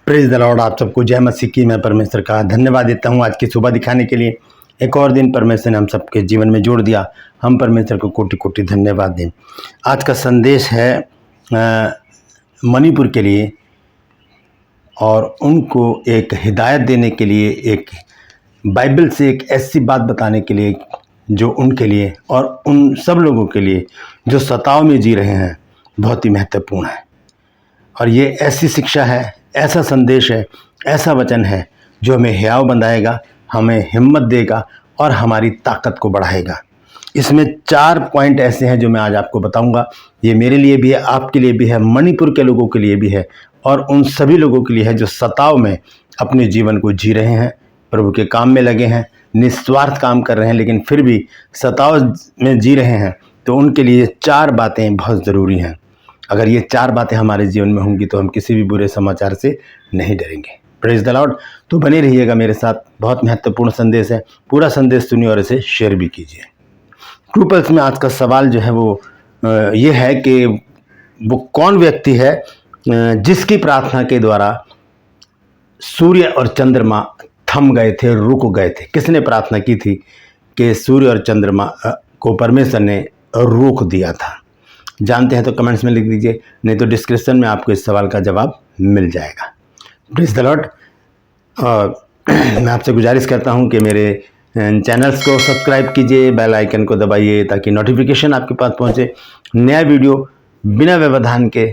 Praise the Lord. आप सबको जय मसीह की। मैं परमेश्वर का धन्यवाद देता हूँ आज की सुबह दिखाने के लिए। एक और दिन परमेश्वर ने हम सबके जीवन में जोड़ दिया। हम परमेश्वर को कोटि कोटि धन्यवाद दें। आज का संदेश है मणिपुर के लिए और उनको एक हिदायत देने के लिए, एक बाइबल से एक ऐसी बात बताने के लिए जो उनके लिए और उन सब लोगों के लिए जो सताव में जी रहे हैं बहुत ही महत्वपूर्ण है। और ये ऐसी शिक्षा है, ऐसा संदेश है, ऐसा वचन है जो हमें हियाव बनाएगा, हमें हिम्मत देगा और हमारी ताकत को बढ़ाएगा। इसमें 4 पॉइंट ऐसे हैं जो मैं आज आपको बताऊंगा। ये मेरे लिए भी है, आपके लिए भी है, मणिपुर के लोगों के लिए भी है और उन सभी लोगों के लिए है जो सताव में अपने जीवन को जी रहे हैं, प्रभु के काम में लगे हैं, निस्वार्थ काम कर रहे हैं, लेकिन फिर भी सताव में जी रहे हैं। तो उनके लिए 4 बातें बहुत ज़रूरी हैं। अगर ये 4 बातें हमारे जीवन में होंगी तो हम किसी भी बुरे समाचार से नहीं डरेंगे। Praise the Lord. तो बने रहिएगा मेरे साथ, बहुत महत्वपूर्ण संदेश है। पूरा संदेश सुनिए और इसे शेयर भी कीजिए। ट्रू पल्स में आज का सवाल जो है वो ये है कि वो कौन व्यक्ति है जिसकी प्रार्थना के द्वारा सूर्य और चंद्रमा थम गए थे, रुक गए थे। किसने प्रार्थना की थी कि सूर्य और चंद्रमा को परमेश्वर ने रोक दिया था? जानते हैं तो कमेंट्स में लिख दीजिए, नहीं तो डिस्क्रिप्शन में आपको इस सवाल का जवाब मिल जाएगा। Praise the Lord. मैं आपसे गुजारिश करता हूं कि मेरे चैनल्स को सब्सक्राइब कीजिए, बेल आइकन को दबाइए ताकि नोटिफिकेशन आपके पास पहुंचे, नया वीडियो बिना व्यवधान के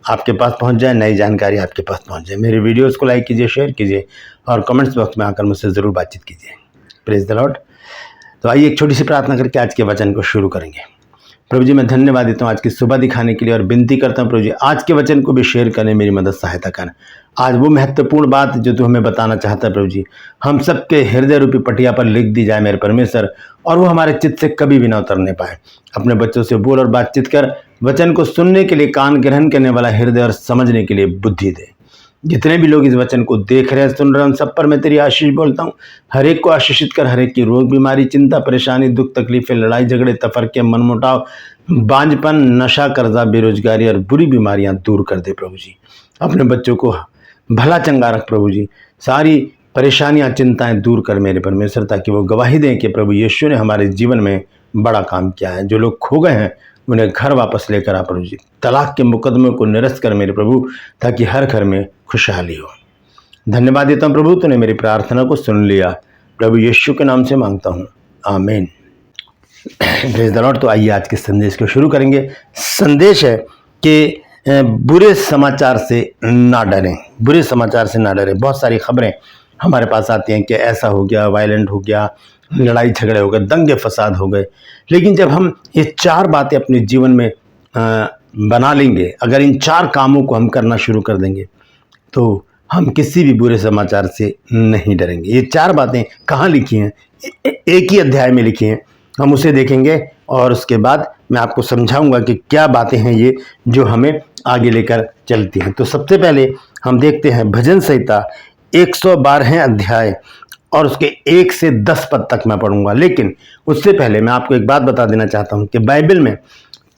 आपके पास पहुंच जाए, नई जानकारी आपके पास पहुंच जाए। मेरे वीडियोज़ को लाइक कीजिए, शेयर कीजिए और कमेंट्स बॉक्स में आकर मुझसे ज़रूर बातचीत कीजिए। Praise the Lord. तो आइए एक छोटी सी प्रार्थना करके आज के वचन को शुरू करेंगे। प्रभु जी, मैं धन्यवाद देता हूँ आज की सुबह दिखाने के लिए और विनती करता हूँ प्रभु जी आज के वचन को भी शेयर करने मेरी मदद सहायता कर। आज वो महत्वपूर्ण बात जो तू हमें बताना चाहता है प्रभु जी, हम सबके हृदय रूपी पटिया पर लिख दी जाए मेरे परमेश्वर, और वो हमारे चित्त से कभी भी ना उतरने पाए। अपने बच्चों से बोल और बातचीत कर, वचन को सुनने के लिए कान ग्रहण करने वाला हृदय और समझने के लिए बुद्धि दे। जितने भी लोग इस वचन को देख रहे हैं, सुन रहे हैं, उन सब पर मैं तेरी आशीष बोलता हूँ। हर एक को आशीषित कर, हर एक की रोग बीमारी, चिंता, परेशानी, दुख, तकलीफें, लड़ाई झगड़े, तफरके, मनमुटाव, बांझपन, नशा, कर्जा, बेरोजगारी और बुरी बीमारियां दूर कर दे प्रभु जी। अपने बच्चों को भला चंगा रख प्रभु जी। सारी परेशानियां, चिंताएं दूर कर मेरे परमेश्वर, ताकि वो गवाही दें कि प्रभु यीशु ने हमारे जीवन में बड़ा काम किया है। जो लोग खो गए हैं उन्हें घर वापस लेकर आ प्रभु जी। तलाक के मुकदमे को निरस्त कर मेरे प्रभु, ताकि हर घर में खुशहाली हो। धन्यवाद देता हूँ प्रभु, तूने मेरी प्रार्थना को सुन लिया। प्रभु यीशु के नाम से मांगता हूँ, आमीन। Praise the Lord. तो आइए आज के संदेश को शुरू करेंगे। संदेश है कि बुरे समाचार से ना डरें। बुरे समाचार से ना डरें। बहुत सारी खबरें हमारे पास आती हैं कि ऐसा हो गया, वायलेंट हो गया, लड़ाई झगड़े हो गए, दंगे फसाद हो गए। लेकिन जब हम ये 4 बातें अपने जीवन में बना लेंगे, अगर इन 4 कामों को हम करना शुरू कर देंगे तो हम किसी भी बुरे समाचार से नहीं डरेंगे। ये 4 बातें कहाँ लिखी हैं? एक ही अध्याय में लिखी हैं। हम उसे देखेंगे और उसके बाद मैं आपको समझाऊंगा कि क्या बातें हैं ये जो हमें आगे लेकर चलती हैं। तो सबसे पहले हम देखते हैं भजन संहिता 112 अध्याय और उसके 1 से 10 पद तक मैं पढ़ूंगा। लेकिन उससे पहले मैं आपको एक बात बता देना चाहता हूं कि बाइबल में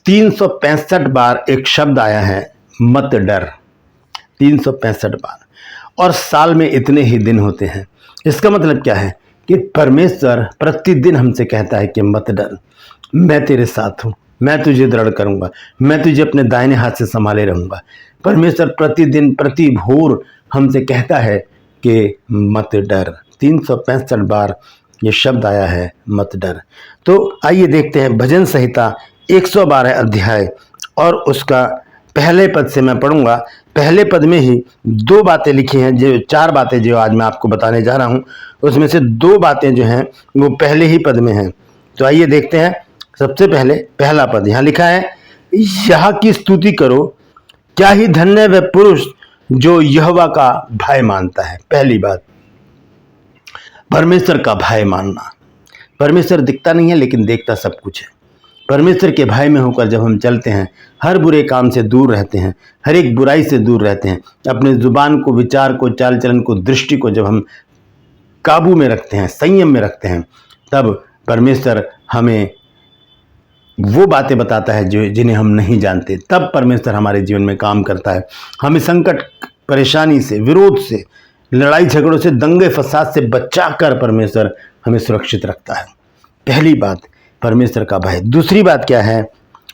365 बार एक शब्द आया है, मत डर। 365 बार, और साल में इतने ही दिन होते हैं। इसका मतलब क्या है कि परमेश्वर प्रतिदिन हमसे कहता है कि मत डर, मैं तेरे साथ हूँ, मैं तुझे दृढ़ करूँगा, मैं तुझे अपने दाहिने हाथ से संभाले रहूँगा। परमेश्वर प्रतिदिन प्रति भोर हमसे कहता है कि मत डर। 365 बार ये शब्द आया है, मत डर। तो आइए देखते हैं भजन संहिता 112 अध्याय और उसका पहले पद से मैं पढ़ूंगा। पहले पद में ही 2 बातें लिखी हैं, जो 4 बातें जो आज मैं आपको बताने जा रहा हूं, उसमें से 2 बातें जो हैं वो पहले ही पद में हैं। तो आइए देखते हैं। सबसे पहले पहला पद यहाँ लिखा है, यह की स्तुति करो, क्या ही धन्य वह पुरुष जो यहोवा का भय मानता है। पहली बात, परमेश्वर का भय मानना। परमेश्वर दिखता नहीं है लेकिन देखता सब कुछ है। परमेश्वर के भय में होकर जब हम चलते हैं, हर बुरे काम से दूर रहते हैं, हर एक बुराई से दूर रहते हैं, अपने जुबान को, विचार को, चाल चलन को, दृष्टि को जब हम काबू में रखते हैं, संयम में रखते हैं, तब परमेश्वर हमें वो बातें बताता है जो जिन्हें हम नहीं जानते। तब परमेश्वर हमारे जीवन में काम करता है। हमें संकट परेशानी से, विरोध से, लड़ाई झगड़ों से, दंगे फसाद से बचाकर परमेश्वर हमें सुरक्षित रखता है। पहली बात परमेश्वर का भय। दूसरी बात क्या है?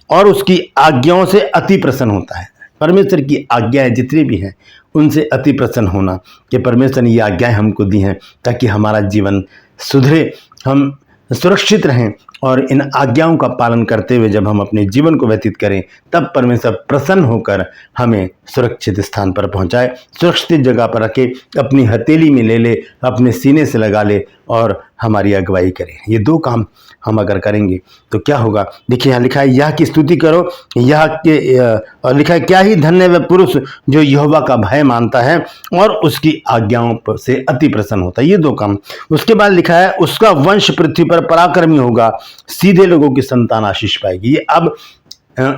और उसकी आज्ञाओं से अति प्रसन्न होता है। परमेश्वर की आज्ञाएं जितनी भी हैं उनसे अति प्रसन्न होना, कि परमेश्वर ने ये आज्ञाएं हमको दी हैं ताकि हमारा जीवन सुधरे, हम सुरक्षित रहें। और इन आज्ञाओं का पालन करते हुए जब हम अपने जीवन को व्यतीत करें तब परमेश्वर प्रसन्न होकर हमें सुरक्षित स्थान पर पहुंचाए, सुरक्षित जगह पर रखे, अपनी हथेली में ले ले, अपने सीने से लगा ले और हमारी अगुवाई करे। ये दो काम हम अगर करेंगे तो क्या होगा? देखिए यहाँ लिखा है, यह की स्तुति करो, यह के और लिखा है, क्या ही धन्य वह पुरुष जो यहोवा का भय मानता है और उसकी आज्ञाओं से अति प्रसन्न होता है। ये दो काम। उसके बाद लिखा है, उसका वंश पृथ्वी पर पराक्रमी होगा, सीधे लोगों की संतान आशीष पाएगी। ये अब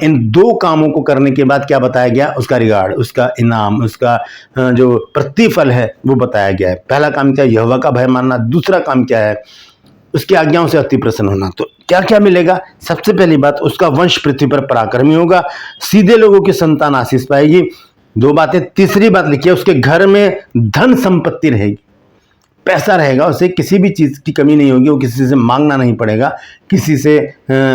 इन दो कामों को करने के बाद क्या बताया गया? उसका रिगार्ड, उसका इनाम, उसका जो प्रतिफल है वो बताया गया है। पहला काम क्या है? यहोवा का भय मानना। दूसरा काम क्या है? उसकी आज्ञाओं से अति प्रसन्न होना। तो क्या क्या मिलेगा? सबसे पहली बात, उसका वंश पृथ्वी पर पराक्रमी होगा, सीधे लोगों की संतान आशीष पाएगी। दो बातें। तीसरी बात लिखिए, उसके घर में धन संपत्ति रहेगी, पैसा रहेगा, उसे किसी भी चीज़ की कमी नहीं होगी, वो किसी से मांगना नहीं पड़ेगा, किसी से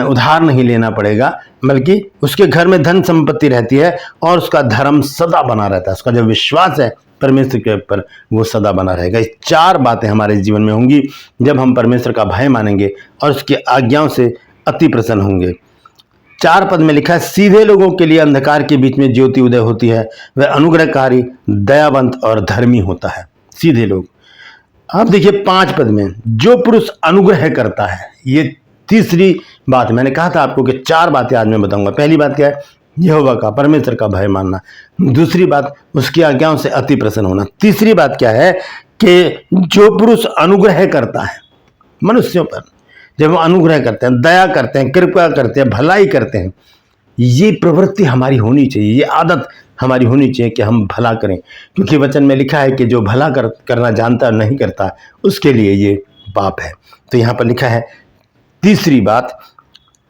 उधार नहीं लेना पड़ेगा, बल्कि उसके घर में धन संपत्ति रहती है और उसका धर्म सदा बना रहता है। उसका जो विश्वास है परमेश्वर के ऊपर वो सदा बना रहेगा। ये चार बातें हमारे जीवन में होंगी जब हम परमेश्वर का भय मानेंगे और उसकी आज्ञाओं से अति प्रसन्न होंगे। 4 पद में लिखा है, सीधे लोगों के लिए अंधकार के बीच में ज्योति उदय होती है, वह अनुग्रहकारी, दयावंत और धर्मी होता है। सीधे लोग। अब देखिए 5 पद में, जो पुरुष अनुग्रह करता है, ये तीसरी बात। मैंने कहा था आपको कि 4 बातें आज मैं बताऊंगा। पहली बात क्या है? यहोवा का, परमेश्वर का भय मानना। दूसरी बात, उसकी आज्ञाओं से अति प्रसन्न होना। तीसरी बात क्या है? कि जो पुरुष अनुग्रह करता है मनुष्यों पर, जब हम अनुग्रह करते हैं, दया करते हैं, कृपा करते हैं, भलाई करते हैं, ये प्रवृत्ति हमारी होनी चाहिए, ये आदत हमारी होनी चाहिए कि हम भला करें। क्योंकि वचन में लिखा है कि जो भला करना जानता नहीं करता उसके लिए ये पाप है। तो यहाँ पर लिखा है तीसरी बात,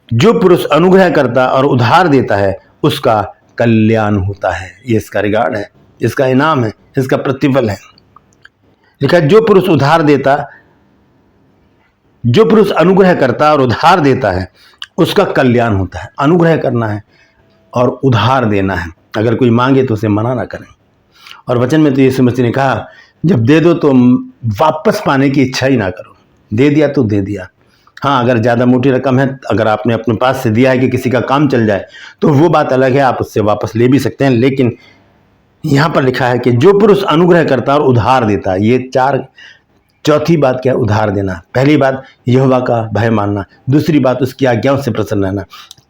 जो पुरुष अनुग्रह करता और उधार देता है उसका कल्याण होता है। ये इसका रिगार्ड है, इसका इनाम है, इसका प्रतिफल है। लिखा है, जो पुरुष उधार देता, जो पुरुष अनुग्रह करता और उधार देता है उसका कल्याण होता है। अनुग्रह करना है और उधार देना है। अगर कोई मांगे तो उसे मना ना करें। और वचन में तो यीशु मसीह ने कहा, जब दे दो तो वापस पाने की इच्छा ही ना करो। दे दिया तो दे दिया। हाँ, अगर ज़्यादा मोटी रकम है, अगर आपने अपने पास से दिया है कि किसी का काम चल जाए तो वो बात अलग है, आप उससे वापस ले भी सकते हैं। लेकिन यहाँ पर लिखा है कि जो पुरुष अनुग्रह करता और उधार देता है, ये चौथी बात क्या है? उधार देना। पहली बात यहोवा का भय मानना, दूसरी बात उसकी आज्ञाओं से प्रसन्न रहना,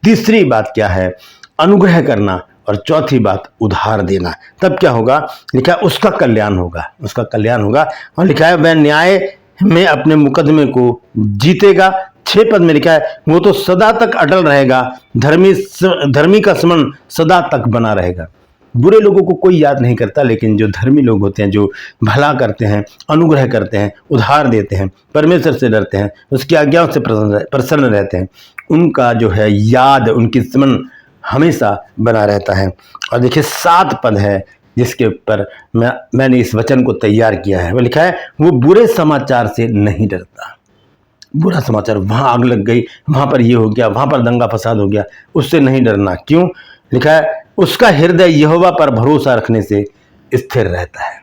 तीसरी बात क्या है? अनुग्रह करना, और चौथी बात उधार देना। तब क्या होगा? लिखा है उसका कल्याण होगा, उसका कल्याण होगा। और लिखा है वह न्याय में अपने मुकदमे को जीतेगा। 6 पद में लिखा है वो तो सदा तक अटल रहेगा, धर्मी का स्मरण सदा तक बना रहेगा। बुरे लोगों को कोई याद नहीं करता, लेकिन जो धर्मी लोग होते हैं, जो भला करते हैं, अनुग्रह करते हैं, उधार देते हैं, परमेश्वर से डरते हैं, उसकी आज्ञाओं से प्रसन्न रहते हैं, उनका जो है याद, उनकी स्मरण हमेशा बना रहता है। और देखिए 7 पद है जिसके ऊपर मैंने इस वचन को तैयार किया है। वो लिखा है वो बुरे समाचार से नहीं डरता। बुरा समाचार, वहाँ आग लग गई, वहाँ पर ये हो गया, वहाँ पर दंगा फसाद हो गया, उससे नहीं डरना। क्यों? लिखा है उसका हृदय यहोवा पर भरोसा रखने से स्थिर रहता है।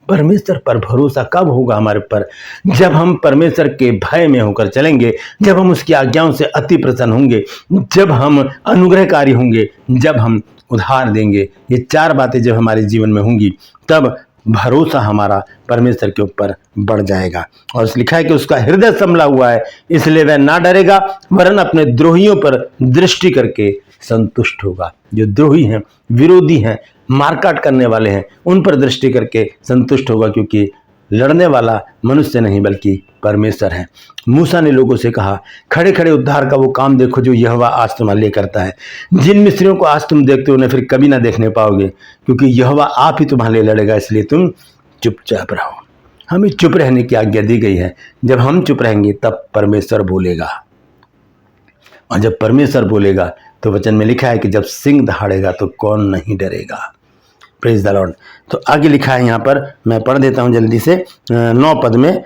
परमेश्वर पर भरोसा कब होगा हमारे पर? जब हम परमेश्वर के भय में होकर चलेंगे, जब हम उसकी आज्ञाओं से अति प्रसन्न होंगे, जब हम अनुग्रहकारी होंगे, जब हम उधार देंगे। ये 4 बातें जब हमारे जीवन में होंगी तब भरोसा हमारा परमेश्वर के ऊपर बढ़ जाएगा। और लिखा है कि उसका हृदय संभला हुआ है, इसलिए वह ना डरेगा, वरन अपने द्रोहियों पर दृष्टि करके संतुष्ट होगा। जो द्रोही हैं, विरोधी हैं, मारकाट करने वाले हैं, उन पर दृष्टि करके संतुष्ट होगा, क्योंकि लड़ने वाला मनुष्य नहीं बल्कि परमेश्वर है। मूसा ने लोगों से कहा, खड़े खड़े उद्धार का वो काम देखो जो यहोवा आज तुम्हारे लिए करता है। जिन मिस्रियों को आज तुम देखते हो उन्हें फिर कभी ना देखने पाओगे, क्योंकि यहोवा आप ही तुम्हारे लिए लड़ेगा, इसलिए तुम चुपचाप रहो। हमें चुप रहने की आज्ञा दी गई है। जब हम चुप रहेंगे तब परमेश्वर बोलेगा, और जब परमेश्वर बोलेगा तो वचन में लिखा है कि जब सिंह दहाड़ेगा तो कौन नहीं डरेगा। Praise the Lord. तो आगे लिखा है यहाँ पर, मैं पढ़ देता हूँ जल्दी से 9 पद में,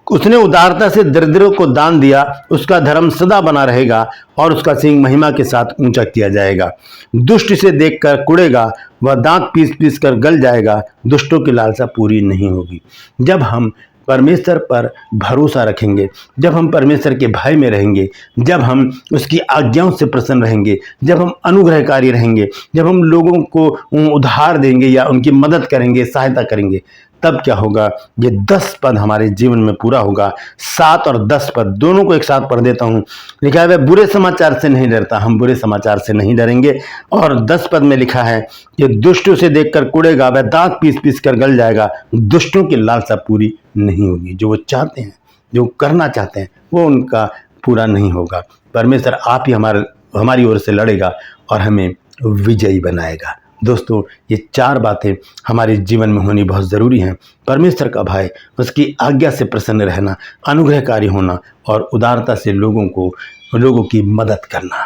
उसने उदारता से दरिद्रों को दान दिया, उसका धर्म सदा बना रहेगा और उसका सिंह महिमा के साथ ऊंचा किया जाएगा। दुष्ट से देखकर कुड़ेगा, वह दांत पीस पीस कर गल जाएगा, दुष्टों की लालसा पूरी नहीं होगी। जब हम परमेश्वर पर भरोसा रखेंगे, जब हम परमेश्वर के भय में रहेंगे, जब हम उसकी आज्ञाओं से प्रसन्न रहेंगे, जब हम अनुग्रहकारी रहेंगे, जब हम लोगों को उधार देंगे या उनकी मदद करेंगे, सहायता करेंगे, तब क्या होगा, ये 10 पद हमारे जीवन में पूरा होगा। 7 और 10 पद दोनों को एक साथ पढ़ देता हूँ। लिखा है वह बुरे समाचार से नहीं डरता, हम बुरे समाचार से नहीं डरेंगे। और 10 पद में लिखा है कि दुष्टों से देखकर कुड़ेगा, वह दांत पीस पीस कर गल जाएगा, दुष्टों की लालसा पूरी नहीं होगी। जो वो चाहते हैं, जो करना चाहते हैं, वो उनका पूरा नहीं होगा। परमेश्वर आप ही हमारी ओर से लड़ेगा और हमें विजयी बनाएगा। दोस्तों, ये 4 बातें हमारे जीवन में होनी बहुत ज़रूरी हैं। परमेश्वर का भय, उसकी आज्ञा से प्रसन्न रहना, अनुग्रहकारी होना और उदारता से लोगों की मदद करना।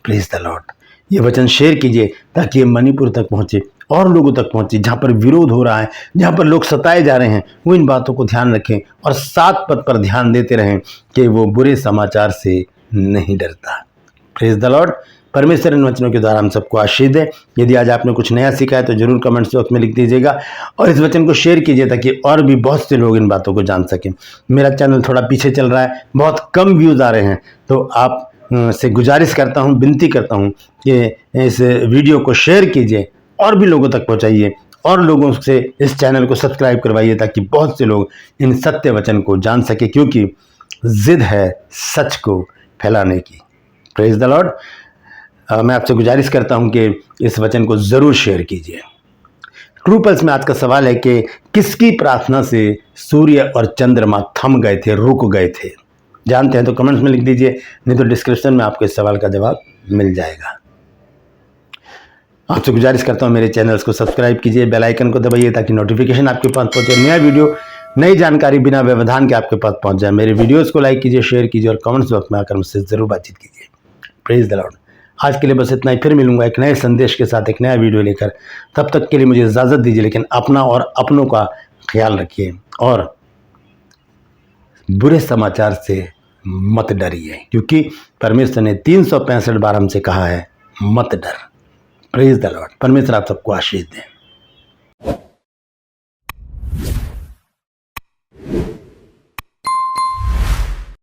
Praise the Lord. ये वचन शेयर कीजिए ताकि ये मणिपुर तक पहुँचे और लोगों तक पहुँचे। जहाँ पर विरोध हो रहा है, जहाँ पर लोग सताए जा रहे हैं, वो इन बातों को ध्यान रखें और 7 पद पर ध्यान देते रहें कि वो बुरे समाचार से नहीं डरता। Praise the Lord. परमेश्वर इन वचनों के द्वारा हम सबको आशीष दे। यदि आज आपने कुछ नया सीखा है तो जरूर कमेंट्स बॉक्स में लिख दीजिएगा और इस वचन को शेयर कीजिए ताकि और भी बहुत से लोग इन बातों को जान सकें। मेरा चैनल थोड़ा पीछे चल रहा है, बहुत कम व्यूज़ आ रहे हैं, तो आप से गुजारिश करता हूं, विनती करता हूं कि इस वीडियो को शेयर कीजिए और भी लोगों तक पहुंचाइए और लोगों से इस चैनल को सब्सक्राइब करवाइए ताकि बहुत से लोग इन सत्य वचन को जान सके, क्योंकि जिद है सच को फैलाने की। Praise the Lord. मैं आपसे गुजारिश करता हूं कि इस वचन को ज़रूर शेयर कीजिए। ट्रू पल्स में आज का सवाल है कि किसकी प्रार्थना से सूर्य और चंद्रमा थम गए थे, रुक गए थे? जानते हैं तो कमेंट्स में लिख दीजिए, नहीं तो डिस्क्रिप्शन में आपको इस सवाल का जवाब मिल जाएगा। आपसे गुजारिश करता हूं मेरे चैनल्स को सब्सक्राइब कीजिए, बेल आइकन को दबाइए ताकि नोटिफिकेशन आपके पास पहुंचे, नया वीडियो, नई जानकारी बिना व्यवधान के आपके पास पहुंच जाए। मेरे वीडियोस को लाइक कीजिए, शेयर कीजिए और कमेंट्स बॉक्स में आकर मुझसे ज़रूर बातचीत कीजिए। Praise the Lord. आज के लिए बस इतना ही, फिर मिलूंगा एक नए संदेश के साथ, एक नया वीडियो लेकर। तब तक के लिए मुझे इजाज़त दीजिए, लेकिन अपना और अपनों का ख्याल रखिए और बुरे समाचार से मत डरिए, क्योंकि परमेश्वर ने 365 बार हमसे कहा है मत डर। Praise the Lord. परमेश्वर आप सबको आशीष दें।